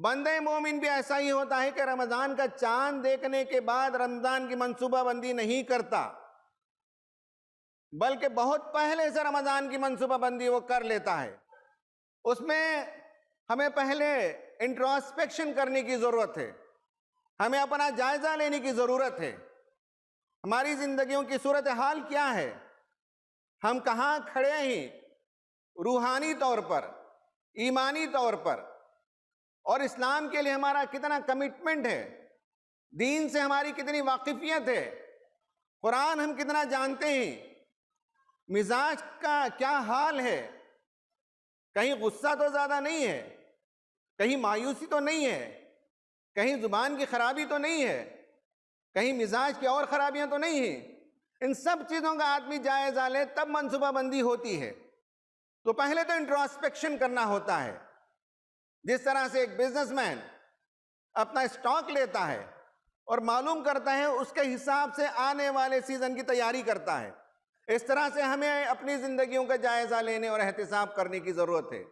بندہ مومن بھی ایسا ہی ہوتا ہے کہ رمضان کا چاند دیکھنے کے بعد رمضان کی منصوبہ بندی نہیں کرتا، بلکہ بہت پہلے سے رمضان کی منصوبہ بندی وہ کر لیتا ہے۔ اس میں ہمیں پہلے انٹراسپیکشن کرنے کی ضرورت ہے، ہمیں اپنا جائزہ لینے کی ضرورت ہے۔ ہماری زندگیوں کی صورتحال کیا ہے؟ ہم کہاں کھڑے ہیں روحانی طور پر، ایمانی طور پر، اور اسلام کے لیے ہمارا کتنا کمٹمنٹ ہے، دین سے ہماری کتنی واقفیت ہے، قرآن ہم کتنا جانتے ہیں، مزاج کا کیا حال ہے، کہیں غصہ تو زیادہ نہیں ہے، کہیں مایوسی تو نہیں ہے، کہیں زبان کی خرابی تو نہیں ہے، کہیں مزاج کی اور خرابیاں تو نہیں ہیں۔ ان سب چیزوں کا آدمی جائزہ لے تب منصوبہ بندی ہوتی ہے۔ تو پہلے تو انٹراسپیکشن کرنا ہوتا ہے۔ جس طرح سے ایک بزنس مین اپنا اسٹاک لیتا ہے اور معلوم کرتا ہے اس کے حساب سے آنے والے سیزن کی تیاری کرتا ہے، اس طرح سے ہمیں اپنی زندگیوں کا جائزہ لینے اور احتساب کرنے کی ضرورت ہے۔